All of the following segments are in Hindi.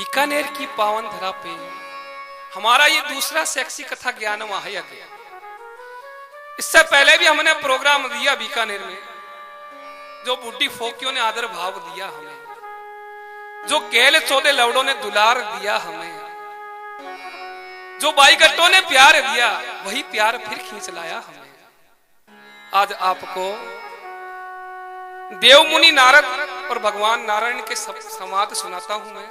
बीकानेर की पावन धरा पे हमारा ये दूसरा सेक्सी कथा ज्ञान महायज्ञ। इससे पहले भी हमने प्रोग्राम दिया बीकानेर में, जो बुढ़ी फोकियों ने आदर भाव दिया हमें, जो केल चौदे लवड़ों ने दुलार दिया हमें, जो बाईगट्टों ने प्यार दिया वही प्यार फिर खींच लाया हमें। आज आपको देव मुनि नारद और भगवान नारायण के संवाद सुनाता हूं मैं।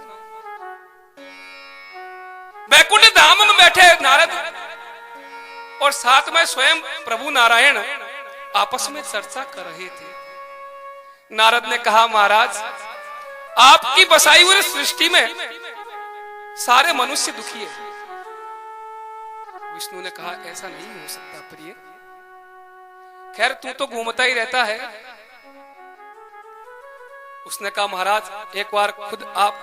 बैकुंठ धाम में बैठे नारद और साथ में स्वयं प्रभु नारायण आपस में चर्चा कर रहे थे। नारद ने कहा, महाराज आपकी बसाई हुई सृष्टि में सारे मनुष्य दुखी है। विष्णु ने कहा, ऐसा नहीं हो सकता प्रिय, खैर तू तो घूमता ही रहता है। उसने कहा, महाराज एक बार खुद आप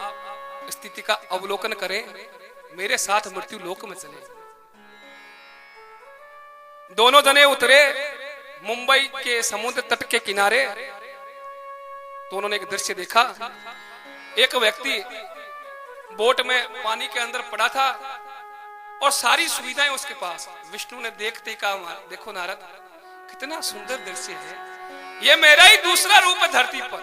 स्थिति का अवलोकन करें, मेरे साथ मृत्यु लोक में चले। दोनों जने उतरे मुंबई के समुद्र तट के किनारे। तो उन्होंने एक दृश्य देखा, एक व्यक्ति बोट में पानी के अंदर पड़ा था और सारी सुविधाएं उसके पास। विष्णु ने देखते ही कहा, देखो नारद कितना सुंदर दृश्य है, ये मेरा ही दूसरा रूप है धरती पर।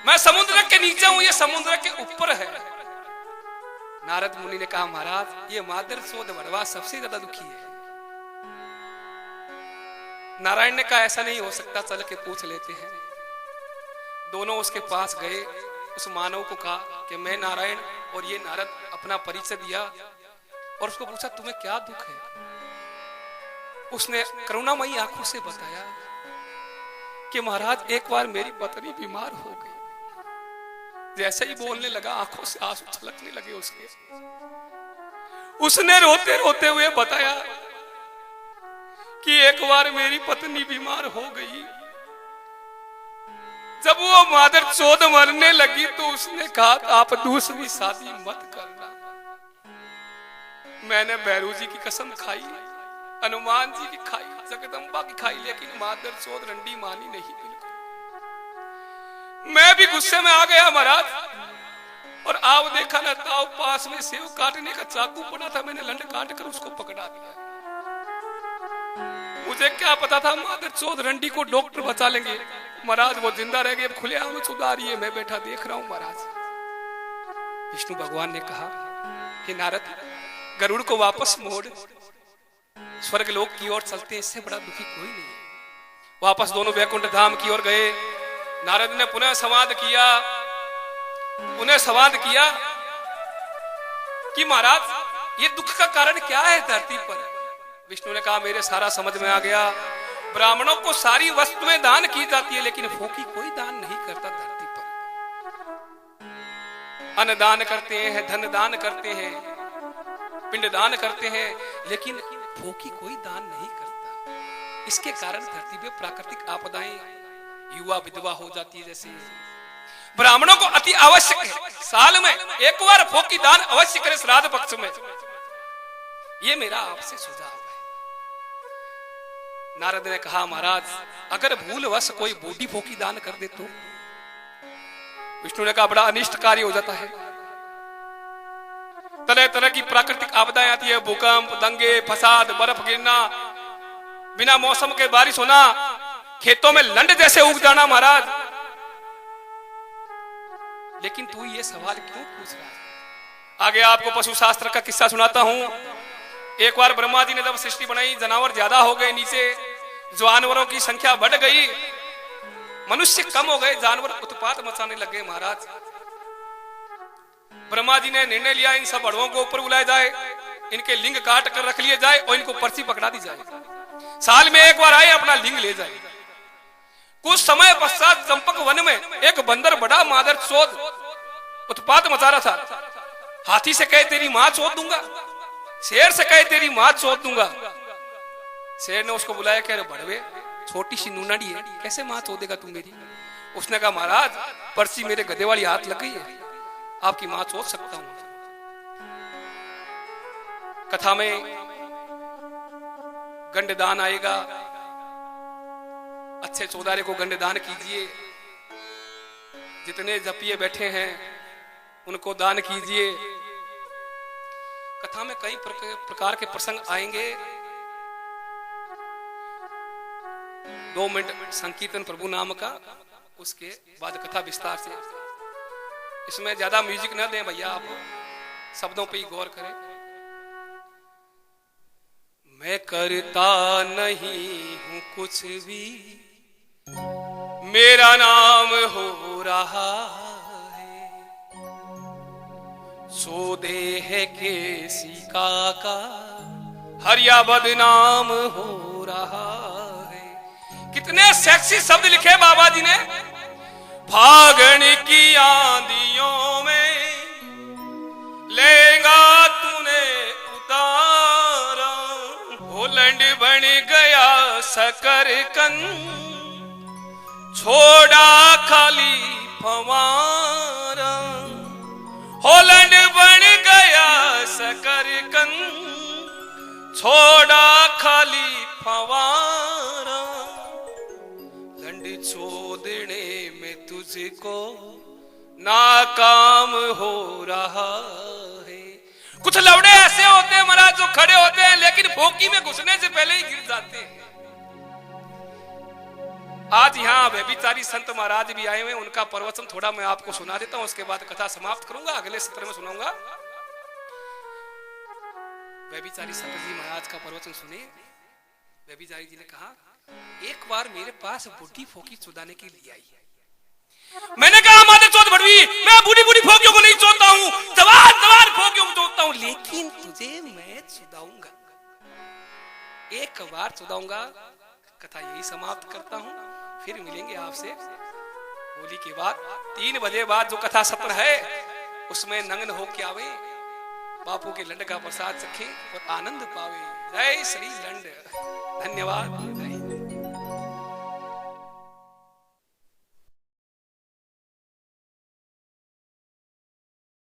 मैं समुद्र के नीचे हूं, ये समुद्र के ऊपर है। नारद मुनि ने कहा, महाराज ये मादर सोद भड़वा सबसे ज्यादा दुखी है। नारायण ने कहा, ऐसा नहीं हो सकता, चल के पूछ लेते हैं। दोनों उसके पास गए, उस मानव को कहा कि मैं नारायण और ये नारद, अपना परिचय दिया और उसको पूछा, तुम्हें क्या दुख है। उसने करुणामयी आंखों से बताया कि महाराज एक बार मेरी पत्नी बीमार हो गई। जैसे ही बोलने लगा आंखों से आंसू छलकने लगे उसके। उसने रोते रोते हुए बताया कि एक बार मेरी पत्नी बीमार हो गई, जब वो मादर चौथ मरने लगी तो उसने कहा, आप दूसरी शादी मत करना। मैंने भैरू जी की कसम खाई, हनुमान जी की खाई, जगदम्बा की खाई, लेकिन मादर चौथ रंडी मानी नहीं। बिल्कुल मैं भी गुस्से में आ गया महाराज, और आप देखा ना, ताव पास में सेव काटने का चाकू पड़ा था, मैंने लंड काट कर उसको पकड़ा दिया। मुझे क्या पता था मादर चौथ रंडी को डॉक्टर बचा लेंगे। महाराज वो जिंदा रह गए, खुले आम सुधा रही है, मैं बैठा देख रहा हूं महाराज। विष्णु भगवान ने कहा कि नारद गरुड़ को वापस मोड़, स्वर्ग लोक की ओर चलते, इससे बड़ा दुखी कोई नहीं। वापस दोनों बैकुंठ धाम की ओर गए। नारद ने पुनः संवाद किया, उन्हें संवाद किया कि महाराज ये दुख का कारण क्या है धरती पर। विष्णु ने कहा, मेरे सारा समझ में आ गया। ब्राह्मणों को सारी वस्तुएं दान की जाती है, लेकिन फोकी कोई दान नहीं करता धरती पर। अन्न दान करते हैं, धन दान करते हैं, पिंड दान करते हैं, लेकिन फोकी कोई दान नहीं करता। इसके कारण धरती पे प्राकृतिक आपदाएं, युवा विधवा हो जाती है। जैसे ब्राह्मणों को अति आवश्यक है साल में एक बार फोकी दान अवश्य करें श्राद्ध पक्ष में। ये मेरा आपसे सुझाव है। नारद ने कहा, महाराज अगर भूलवश कोई बूढ़ी फोकी दान कर दे तो। विष्णु ने कहा, बड़ा अनिष्टकारी हो जाता है। तरह तरह की प्राकृतिक आपदाएं आती है, भूकंप, दंगे, फसाद, बर्फ गिरना, बिना मौसम के बारिश होना, खेतों में लंड जैसे उग जाना। महाराज लेकिन तू ये सवाल क्यों पूछ रहा है। आगे आपको पशु शास्त्र का किस्सा सुनाता हूं। एक बार ब्रह्मा जी ने जब सृष्टि बनाई, जानवर ज्यादा हो गए, नीचे जानवरों की संख्या बढ़ गई, मनुष्य कम हो गए, जानवर उत्पात मचाने लगे। महाराज ब्रह्मा जी ने निर्णय लिया, इन सब बड़ों को ऊपर बुलाया जाए, इनके लिंग काट कर रख लिए जाए और इनको पर्ची पकड़ा दी जाए। साल में एक बार आए, अपना लिंग ले जाए। कुछ समय पश्चात चंपक वन में एक बंदर बड़ा मादर चौथ उत्पात मचा रहा था। हाथी से कहे तेरी मां चौथ दूंगा, शेर से कहे तेरी मां चौथ दूंगा। शेर ने उसको बुलाया, कह रहे बड़वे छोटी सी नूनाड़ी है, कैसे मां चौथ देगा तू मेरी। उसने कहा, महाराज पर्ची मेरे गधे वाली हाथ लग गई है, आपकी मां चौथ सकता हूं। कथा में गंडदान आएगा, अच्छे चौधारे को गंडदान कीजिए। जितने जपिए बैठे हैं उनको दान कीजिए। कथा में कई प्रकार के प्रसंग आएंगे। 2 मिनट संकीर्तन प्रभु नाम का, उसके बाद कथा विस्तार से। इसमें ज्यादा म्यूजिक न दें भैया, आप शब्दों पे ही गौर करें। मैं करता नहीं हूं कुछ भी, मेरा नाम हो रहा है, सो देह के सिका का हरिया बदनाम हो रहा है। कितने सेक्सी शब्द लिखे बाबा जी ने। फागण की आंधियों में लेगा तूने उतारा, होलैंड बन गया शकरकंद, छोड़ा खाली फवारा। होलैंड बन गया शकरकंद, छोड़ा खाली फवारा। लंड छोड़ने में तुझको नाकाम हो रहा है। कुछ लवड़े ऐसे होते हैं महाराज जो खड़े होते हैं लेकिन भोकी में घुसने से पहले ही गिर जाते हैं। आज यहाँ व्यभिचारी संत महाराज भी आए हुए, उनका प्रवचन थोड़ा मैं आपको सुना देता हूं, उसके बाद कथा समाप्त करूंगा, अगले सत्र में सुनाऊंगा। व्यभिचारी संत जी महाराज का प्रवचन सुने। व्यभिचारी जी ने कहा, एक बार मेरे पास बूढ़ी फोकी चुदाने के लिए आई। मैंने कहा माता चौथ भड़वी, मैं बूढ़ी बूढ़ी फोकियों को नहीं चोदता हूँ, जवान जवान फोकियों को चोदता हूँ, लेकिन तुझे मैं चुदाऊंगा, एक बार चुदाऊंगा। कथा यही समाप्त करता हूँ, फिर मिलेंगे आपसे होली के बाद 3 बजे बाद जो कथा सत्र है उसमें नग्न होके आवे, बापू के लंड का प्रसाद चखें और आनंद पावे। जय श्री लंड। धन्यवाद। जय